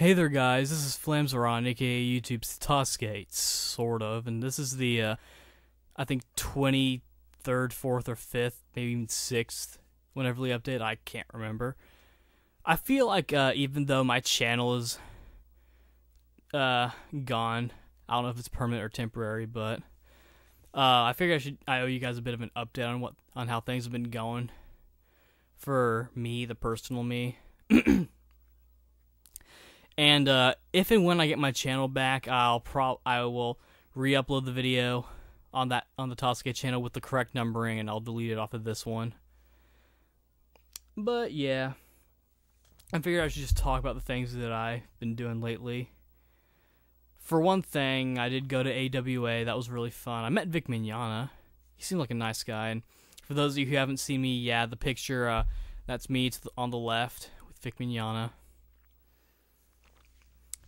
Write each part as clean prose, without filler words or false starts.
Hey there, guys. This is Flamsaron, aka YouTube's Tossgate, sort of, and this is the, I think 23rd, 4th, or 5th, maybe even 6th, whenever we update. I can't remember. I feel like even though my channel is gone, I don't know if it's permanent or temporary, but I figure I owe you guys a bit of an update on how things have been going for me, the personal me. And if and when I get my channel back, I will re-upload the video on the Tossgate channel with the correct numbering, and I'll delete it off of this one. But yeah, I figured I should just talk about the things that I've been doing lately. For one thing, I did go to AWA. That was really fun. I met Vic Mignogna. He seemed like a nice guy. And for those of you who haven't seen me, yeah, the picture, that's me on the left with Vic Mignogna.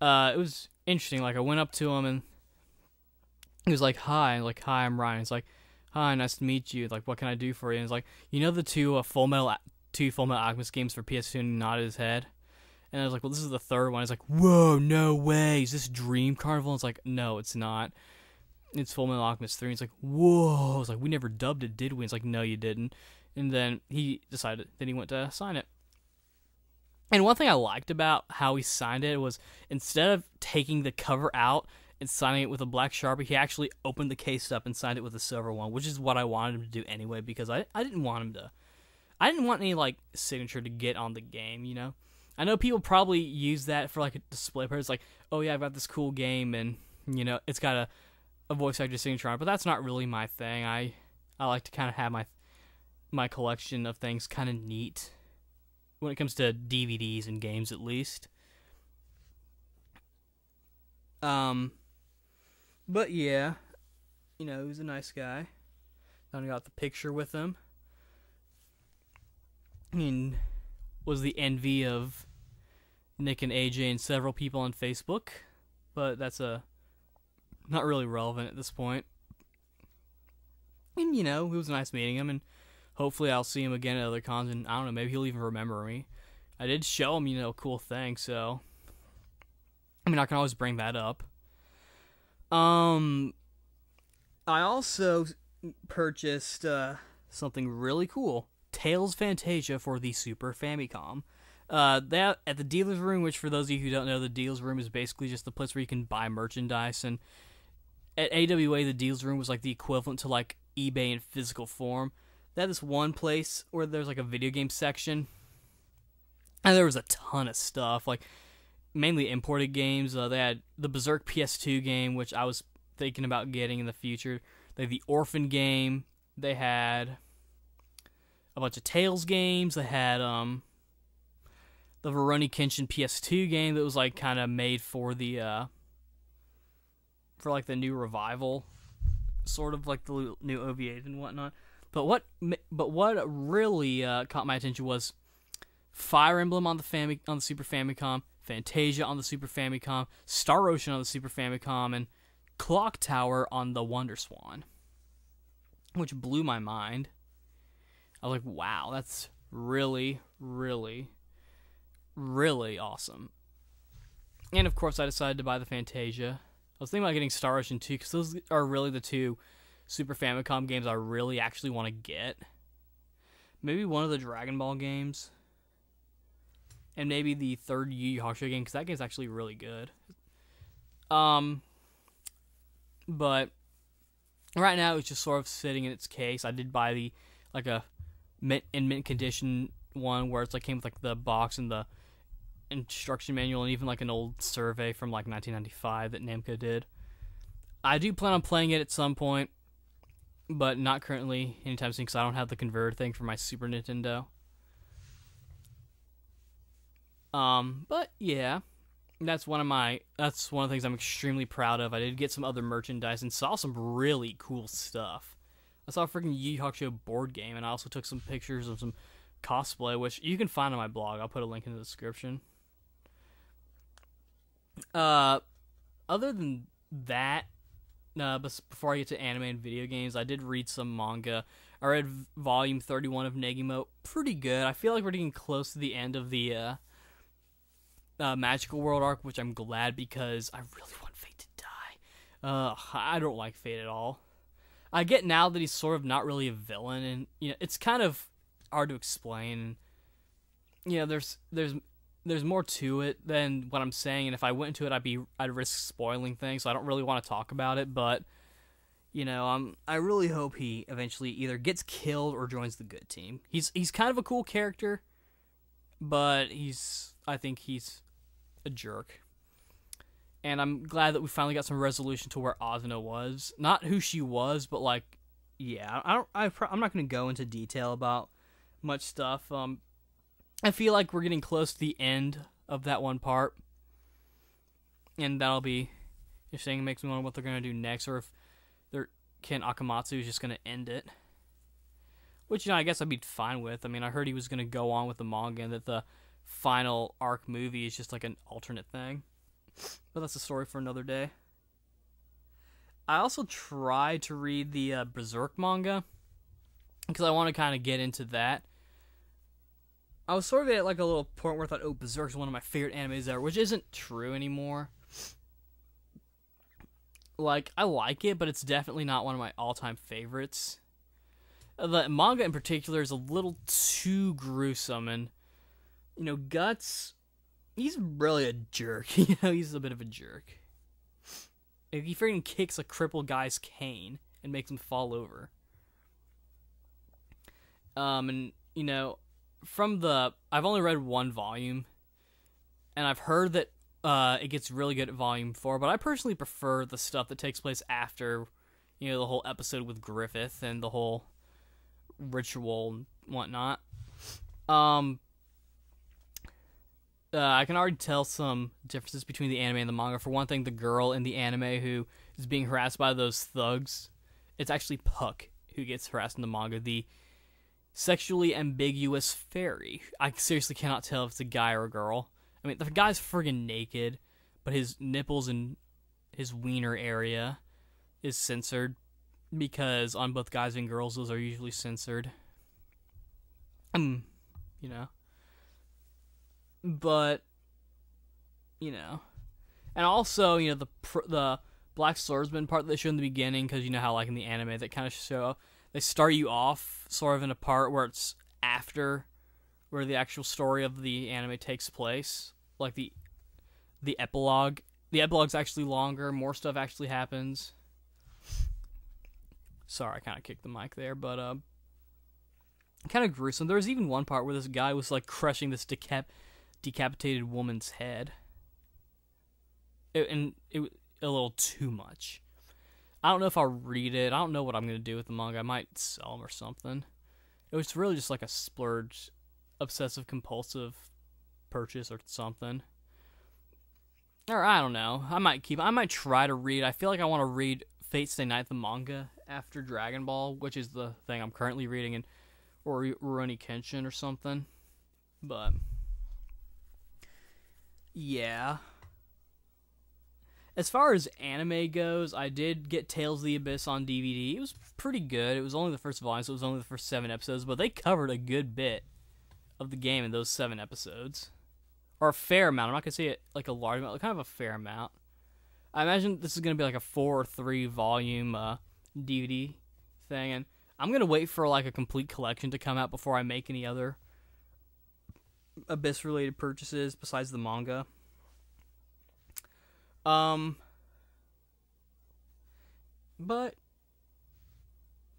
It was interesting. Like, I went up to him and he was like, "Hi," like, "Hi, I'm Ryan." He's like, "Hi, nice to meet you. Like, what can I do for you?" And he's like, "You know the two Full Metal Alchemist games for PS2?" And he nodded his head. And I was like, "Well, this is the third one." He's like, "Whoa, no way! Is this Dream Carnival?" And it's like, "No, it's not. It's Full Metal Alchemist 3." And he's like, "Whoa!" I was like, "We never dubbed it, did we?" And it's like, "No, you didn't." And then he decided. Then he went to sign it. And one thing I liked about how he signed it was, instead of taking the cover out and signing it with a black Sharpie, he actually opened the case up and signed it with a silver one, which is what I wanted him to do anyway, because I didn't want any, like, signature to get on the game, you know? I know people probably use that for, like, a display purpose, like, "Oh yeah, I've got this cool game, and, you know, it's got a voice actor signature on it," but that's not really my thing. I like to kind of have my collection of things kind of neat, when it comes to DVDs and games, at least. But yeah, you know, he was a nice guy. Then I got the picture with him, and was the envy of Nick and AJ and several people on Facebook, but that's not really relevant at this point. And, you know, it was nice meeting him, and hopefully I'll see him again at other cons, and I don't know, maybe he'll even remember me. I did show him, you know, cool things, so I mean, I can always bring that up. I also purchased something really cool. Tails Fantasia for the Super Famicom. That at the dealer's room, which for those of you who don't know, the dealer's room is basically just the place where you can buy merchandise, and at AWA, the dealer's room was like the equivalent to like eBay in physical form. They had this one place where there's like a video game section, and there was a ton of stuff, like mainly imported games. They had the Berserk PS2 game, which I was thinking about getting in the future. They had the Orphan game. They had a bunch of Tales games. They had the Rurouni Kenshin PS2 game that was like kind of made for the for like the new revival, sort of like the new OVAs and whatnot. But what really caught my attention was Fire Emblem on the Super Famicom, Fantasia on the Super Famicom, Star Ocean on the Super Famicom, and Clock Tower on the Wonder Swan, which blew my mind. I was like, wow, that's really, really, really awesome. And of course, I decided to buy the Fantasia. I was thinking about getting Star Ocean 2, because those are really the two Super Famicom games I really actually want to get. Maybe one of the Dragon Ball games. And maybe the third Yu Yu Hakusho game, because that game's actually really good. But right now it's just sort of sitting in its case. I did buy a mint condition one where it's like came with like the box and the instruction manual and even like an old survey from like 1995 that Namco did. I do plan on playing it at some point, but not currently anytime soon, because I don't have the converter thing for my Super Nintendo. But yeah, that's one of the things I'm extremely proud of. I did get some other merchandise and saw some really cool stuff. I saw a freaking Yu Yu Hakusho board game, and I also took some pictures of some cosplay, which you can find on my blog. I'll put a link in the description. Other than that, but before I get to anime and video games, I did read some manga. I read volume 31 of Negimo. Pretty good. I feel like we're getting close to the end of the Magical World arc, which I'm glad because I really want Fate to die. I don't like Fate at all. I get now that he's sort of not really a villain, and it's kind of hard to explain. There's more to it than what I'm saying, and if I went into it, I'd risk spoiling things, so I don't really want to talk about it. But I really hope he eventually either gets killed or joins the good team. He's kind of a cool character, but I think he's a jerk. And I'm glad that we finally got some resolution to where Asuna was. Not who she was, but I'm not going to go into detail about much stuff. I feel like we're getting close to the end of that one part. And that'll be interesting. It makes me wonder what they're going to do next, or if Ken Akamatsu is just going to end it. Which, I guess I'd be fine with. I mean, I heard he was going to go on with the manga and that the final arc movie is just like an alternate thing. But that's a story for another day. I also tried to read the Berserk manga because I want to kind of get into that. I was sort of at like a little point where I thought, oh, Berserk is one of my favorite animes ever, which isn't true anymore. Like, I like it, but it's definitely not one of my all-time favorites. The manga in particular is a little too gruesome, and Guts, he's really a jerk. He's a bit of a jerk. He freaking kicks a crippled guy's cane and makes him fall over. And I've only read one volume, and I've heard that it gets really good at volume 4, but I personally prefer the stuff that takes place after, the whole episode with Griffith and the whole ritual and whatnot. I can already tell some differences between the anime and the manga. For one thing, the girl in the anime who is being harassed by those thugs, it's actually Puck who gets harassed in the manga. The sexually ambiguous fairy. I seriously cannot tell if it's a guy or a girl. I mean, the guy's friggin' naked, but his nipples and his wiener area is censored because on both guys and girls, those are usually censored. But, and also, the Black Swordsman part that they show in the beginning, because how, like in the anime, they kind of they start you off sort of in a part where it's after where the actual story of the anime takes place, like the epilogue. The epilogue's actually longer, more stuff actually happens. Sorry, I kind of kicked the mic there, but kind of gruesome. There was even one part where this guy was like crushing this decapitated woman's head. It was a little too much. I don't know if I'll read it. I don't know what I'm going to do with the manga. I might sell them or something. It was really just like a splurge, obsessive compulsive purchase or something. Or I don't know. I might try to read. I feel like I want to read Fate Stay Night, the manga, after Dragon Ball, which is the thing I'm currently reading, or Rurouni Kenshin or something. But yeah. As far as anime goes, I did get Tales of the Abyss on DVD. It was pretty good. It was only the first volume, so it was only the first 7 episodes, but they covered a good bit of the game in those 7 episodes. Or a fair amount. I'm not going to say it like a large amount, kind of a fair amount. I imagine this is going to be like a 4 or 3 volume DVD thing, and I'm going to wait for like a complete collection to come out before I make any other Abyss-related purchases besides the manga. But,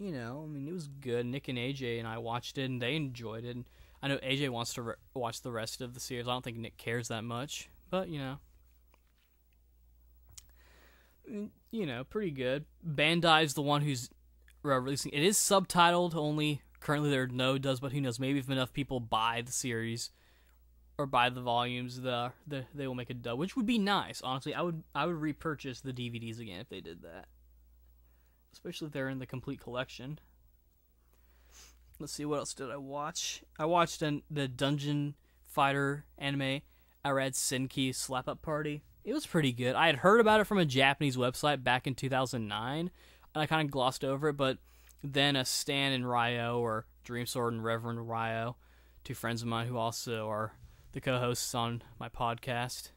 it was good. Nick and AJ and I watched it, and they enjoyed it. And I know AJ wants to watch the rest of the series. I don't think Nick cares that much, but, pretty good. Bandai's the one who's releasing. It is subtitled only. Currently, there are no dubs, but who knows? Maybe if enough people buy the series or buy the volumes, they will make a dub, which would be nice. Honestly, I would repurchase the DVDs again if they did that, especially if they're in the complete collection. Let's see, what else did I watch? I watched the Dungeon Fighter anime, Arad Senki Slap Up Party. It was pretty good. I had heard about it from a Japanese website back in 2009, and I kind of glossed over it, but then Stan and Ryo, or Dream Sword and Reverend Ryo, 2 friends of mine who also are the co-hosts on my podcast,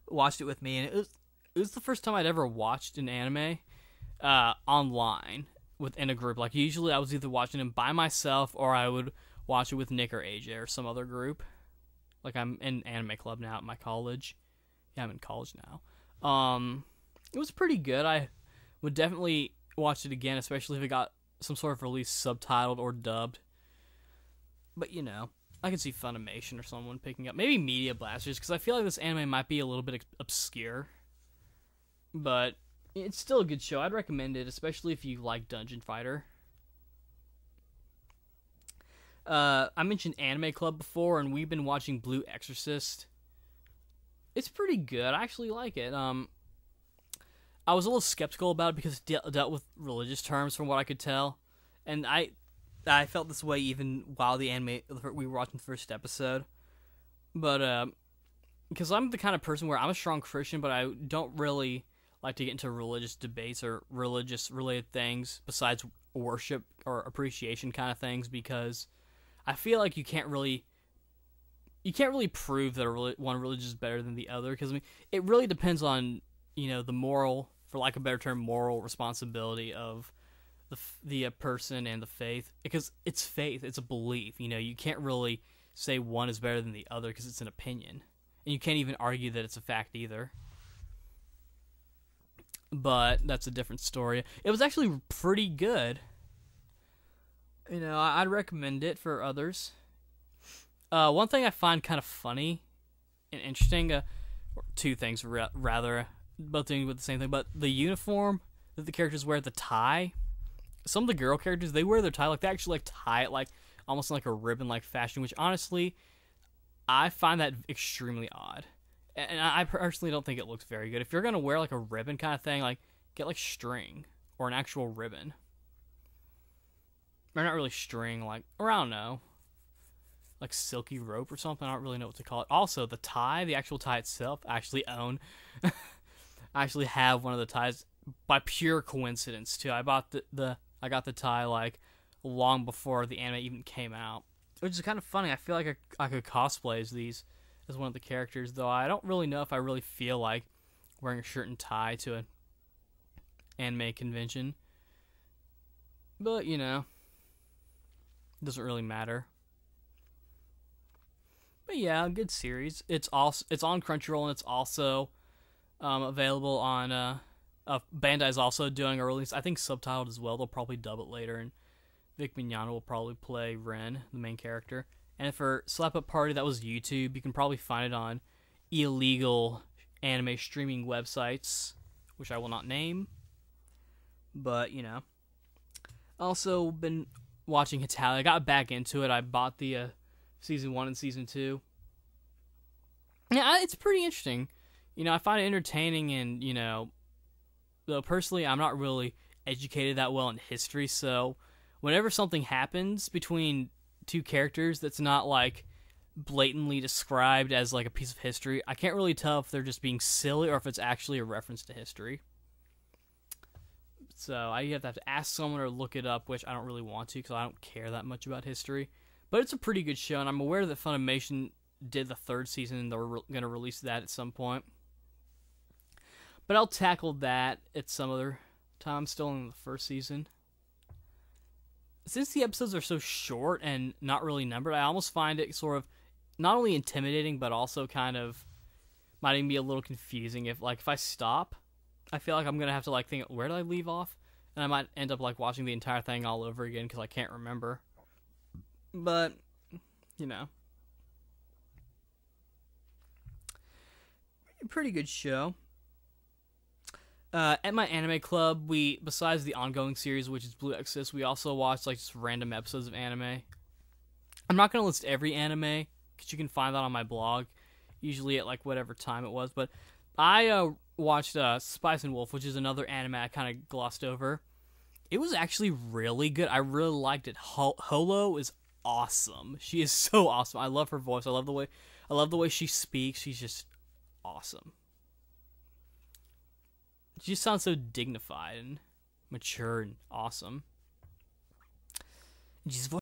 watched it with me, and it was the first time I'd ever watched an anime online within a group. Like, usually I was either watching them by myself or I would watch it with Nick or AJ or some other group. Like, I'm in anime club now at my college. Yeah, I'm in college now. It was pretty good. I would definitely watch it again, especially if it got some sort of release subtitled or dubbed. But, you know, I could see Funimation or someone picking up. Maybe Media Blasters, because I feel like this anime might be a little bit obscure. But it's still a good show. I'd recommend it, especially if you like Dungeon Fighter. I mentioned Anime Club before, and we've been watching Blue Exorcist. It's pretty good. I actually like it. I was a little skeptical about it because it dealt with religious terms from what I could tell. And I felt this way even while we were watching the first episode. But, because I'm the kind of person where I'm a strong Christian, but I don't really like to get into religious debates or religious-related things besides worship or appreciation kind of things, because I feel like you can't really prove that one religion is better than the other, because I mean, it really depends on, you know, the moral, for lack of a better term, moral responsibility of the person and the faith, because it's faith, it's a belief. You know, you can't really say one is better than the other because it's an opinion, and you can't even argue that it's a fact either. But that's a different story. It was actually pretty good. You know, I'd recommend it for others. One thing I find kind of funny and interesting, or two things rather, both doing with the same thing, but the uniform that the characters wear, the tie. Some of the girl characters, they wear their tie, like, they actually, like, tie it, like, almost like a ribbon-like fashion, which, honestly, I find that extremely odd. And I personally don't think it looks very good. If you're going to wear, like, a ribbon kind of thing, like, get, like, string, or an actual ribbon. Or not really string, like, or I don't know, like silky rope or something. I don't really know what to call it. Also, the tie, the actual tie itself, I actually own. I actually have one of the ties by pure coincidence, too. I bought I got the tie, like, long before the anime even came out, which is kind of funny. I feel like I could cosplay as one of the characters, though I don't really know if I really feel like wearing a shirt and tie to an anime convention. But, you know, it doesn't really matter. But yeah, good series. It's on Crunchyroll, and it's also available on Bandai's also doing a release, I think subtitled as well. They'll probably dub it later, and Vic Mignogna will probably play Ren, the main character. And for Slap Up Party, that was YouTube. You can probably find it on illegal anime streaming websites, which I will not name. But, you know. Also been watching Hitalia. I got back into it. I bought the Season 1 and Season 2. Yeah, it's pretty interesting. You know, I find it entertaining, and, you know, though personally I'm not really educated that well in history, so whenever something happens between two characters that's not, like, blatantly described as, like, a piece of history, I can't really tell if they're just being silly or if it's actually a reference to history. So I either have to ask someone or look it up, which I don't really want to because I don't care that much about history. But it's a pretty good show, and I'm aware that Funimation did the third season, and they're going to release that at some point. But I'll tackle that at some other time. I'm still in the first season. Since the episodes are so short and not really numbered, I almost find it sort of not only intimidating, but also kind of might even be a little confusing. If I stop, I feel like I'm going to have to, like, think, where did I leave off? And I might end up, like, watching the entire thing all over again because I can't remember. But, you know. Pretty good show. At my anime club, besides the ongoing series, which is Blue Exorcist, we also watch, like, just random episodes of anime. I'm not going to list every anime, because you can find that on my blog, usually at, like, whatever time it was, but I watched Spice and Wolf, which is another anime I kind of glossed over. It was actually really good. I really liked it. Holo is awesome. She is so awesome. I love her voice. I love the way she speaks. She's just awesome. She just sounds so dignified and mature and awesome. And she's